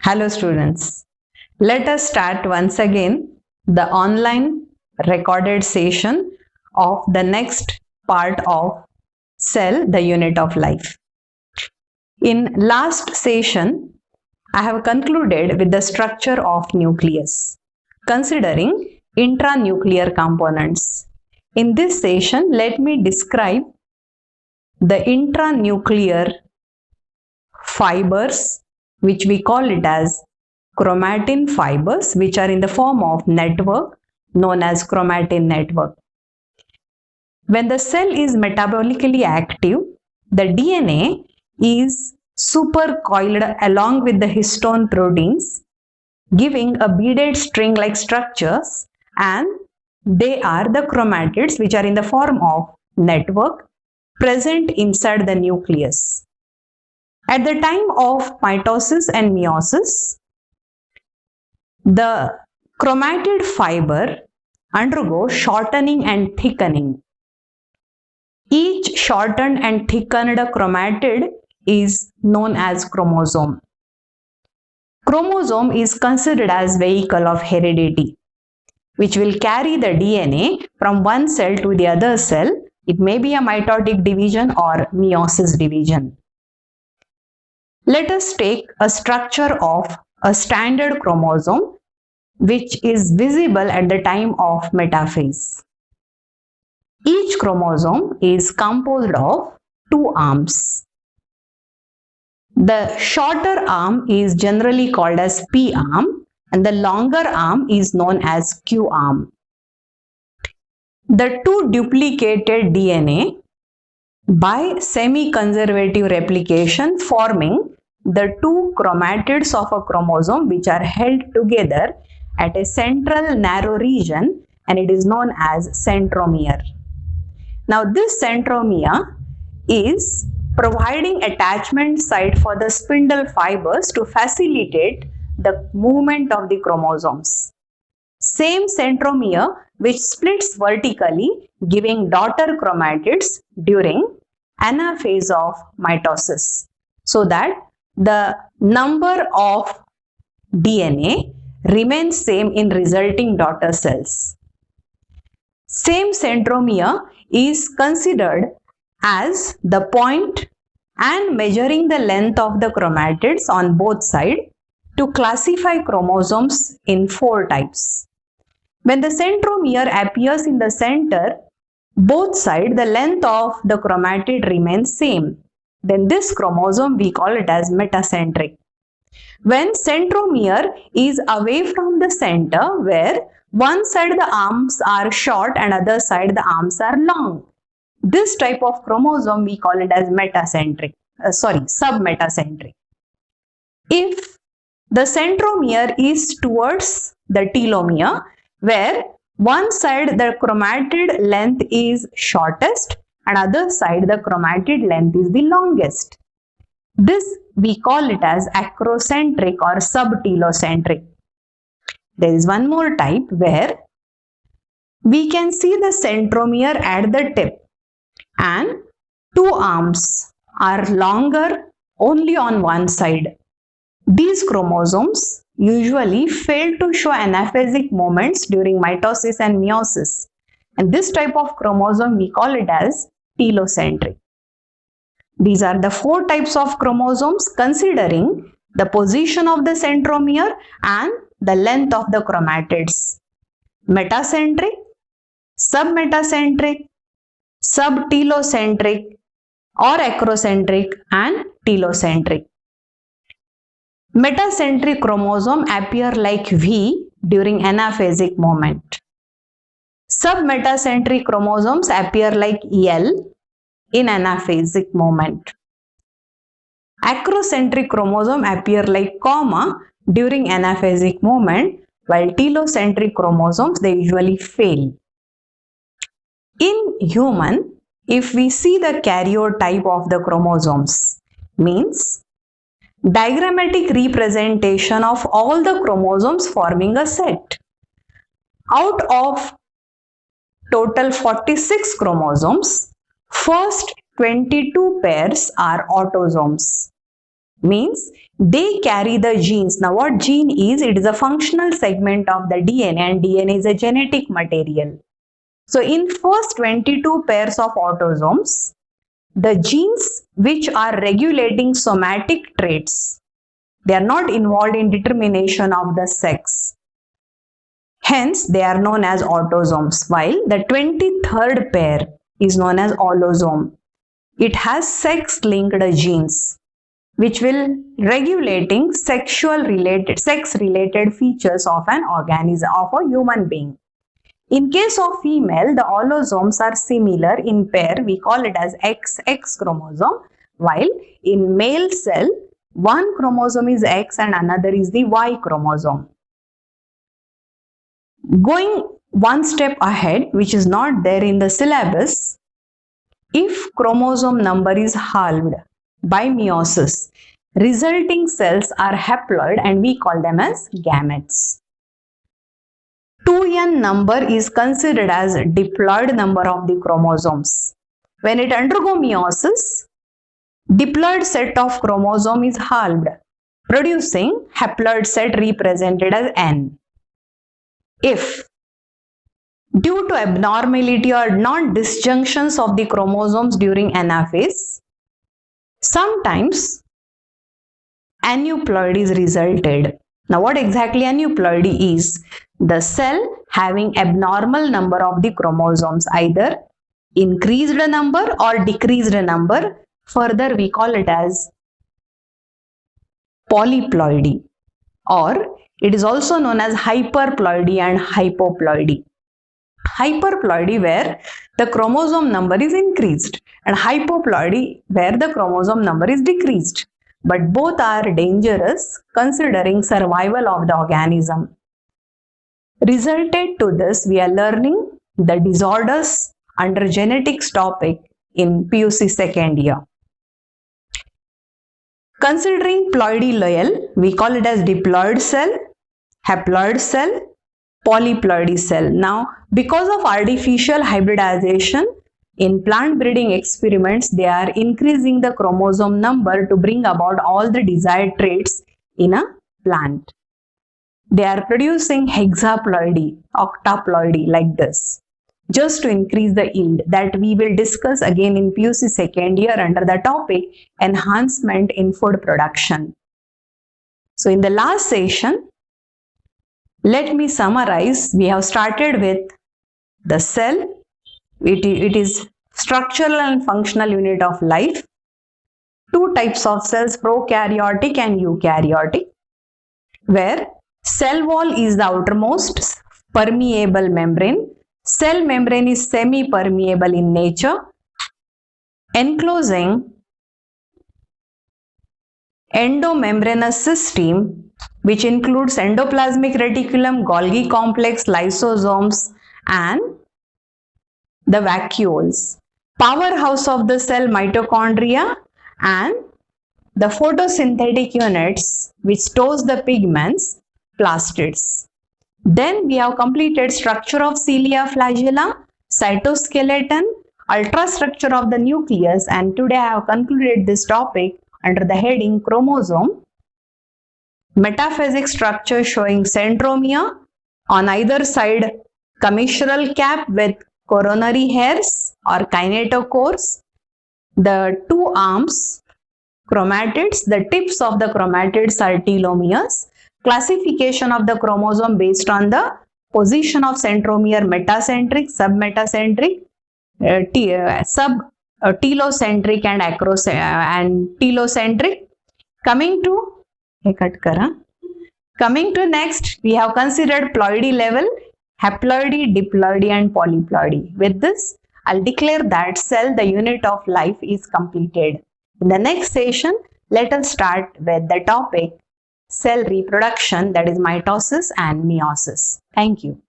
Hello students, let us start once again the online recorded session of the next part of Cell, the Unit of Life. In last session, I have concluded with the structure of nucleus, considering intranuclear components. In this session, let me describe the intranuclear fibers, which we call it as chromatin fibers, which are in the form of network known as chromatin network. When the cell is metabolically active, the DNA is supercoiled along with the histone proteins, giving a beaded string-like structures, and they are the chromatids, which are in the form of network present inside the nucleus. At the time of mitosis and meiosis, the chromatid fiber undergoes shortening and thickening. Each shortened and thickened chromatid is known as chromosome. Chromosome is considered as vehicle of heredity, which will carry the DNA from one cell to the other cell. It may be a mitotic division or meiosis division. Let us take a structure of a standard chromosome which is visible at the time of metaphase. Each chromosome is composed of two arms. The shorter arm is generally called as P arm and the longer arm is known as Q arm. The two duplicated DNA by semi-conservative replication forming the two chromatids of a chromosome which are held together at a central narrow region, and it is known as centromere. Now this centromere is providing attachment site for the spindle fibers to facilitate the movement of the chromosomes. Same centromere which splits vertically, giving daughter chromatids during anaphase of mitosis, so that the number of DNA remains same in resulting daughter cells. Same centromere is considered as the point and measuring the length of the chromatids on both sides to classify chromosomes in 4 types. When the centromere appears in the center, both sides the length of the chromatid remains same. Then this chromosome we call it as metacentric. When centromere is away from the center, where one side the arms are short and other side the arms are long, this type of chromosome we call it as submetacentric. If the centromere is towards the telomere, where one side the chromatid length is shortest and other side the chromatid length is the longest, this we call it as acrocentric or subtelocentric. There is one more type where we can see the centromere at the tip and two arms are longer only on one side. These chromosomes usually fail to show anaphasic moments during mitosis and meiosis, and this type of chromosome we call it as telocentric. These are the 4 types of chromosomes considering the position of the centromere and the length of the chromatids: metacentric, submetacentric, subtelocentric or acrocentric and telocentric. Metacentric chromosome appear like V during anaphasic moment. Submetacentric chromosomes appear like L in anaphasic moment. Acrocentric chromosome appear like comma during anaphasic moment, while telocentric chromosomes they usually fail. In human, if we see the karyotype of the chromosomes, means diagrammatic representation of all the chromosomes forming a set. Out of total 46 chromosomes, first 22 pairs are autosomes. Means they carry the genes. Now what gene is? It is a functional segment of the DNA, and DNA is a genetic material. So in first 22 pairs of autosomes, the genes which are regulating somatic traits, they are not involved in determination of the sex. Hence, they are known as autosomes, while the 23rd pair is known as allosome. It has sex-linked genes which will regulating sex-related features of an organism, of a human being. In case of female, the allosomes are similar in pair. We call it as XX chromosome, while in male cell, one chromosome is X and another is the Y chromosome. Going one step ahead, which is not there in the syllabus, if chromosome number is halved by meiosis, resulting cells are haploid and we call them as gametes. 2n number is considered as diploid number of the chromosomes. When it undergo meiosis, diploid set of chromosome is halved, producing haploid set represented as n. If due to abnormality or non-disjunctions of the chromosomes during anaphase, sometimes aneuploidy is resulted. Now what exactly aneuploidy is? The cell having abnormal number of the chromosomes, either increased number or decreased number. Further we call it as polyploidy, or it is also known as hyperploidy and hypoploidy. Hyperploidy where the chromosome number is increased, and hypoploidy where the chromosome number is decreased. But both are dangerous considering survival of the organism. Resulted to this, we are learning the disorders under genetics topic in PUC second year. Considering ploidy layer, we call it as diploid cell, haploid cell, polyploidy cell. Now, because of artificial hybridization in plant breeding experiments, they are increasing the chromosome number to bring about all the desired traits in a plant. They are producing hexaploidy, octaploidy like this, just to increase the yield, that we will discuss again in PUC second year under the topic enhancement in food production. So in the last session, let me summarize. We have started with the cell. It is structural and functional unit of life. Two types of cells, prokaryotic and eukaryotic, where cell wall is the outermost permeable membrane. Cell membrane is semi-permeable in nature, enclosing endomembranous system, which includes endoplasmic reticulum, Golgi complex, lysosomes, and the vacuoles. Powerhouse of the cell, mitochondria, and the photosynthetic units which stores the pigments, plastids. Then we have completed structure of cilia, flagella, cytoskeleton, ultrastructure of the nucleus, and today I have concluded this topic under the heading chromosome. Metaphasic structure showing centromere, on either side commissural cap with coronary hairs or kinetochores, the two arms, chromatids, the tips of the chromatids are telomeres. Classification of the chromosome based on the position of centromere, metacentric, submetacentric, telocentric and telocentric. Coming to next, we have considered ploidy level, haploidy, diploidy and polyploidy. With this, I'll declare that cell, the unit of life, is completed. In the next session, let us start with the topic cell reproduction, that is mitosis and meiosis. Thank you.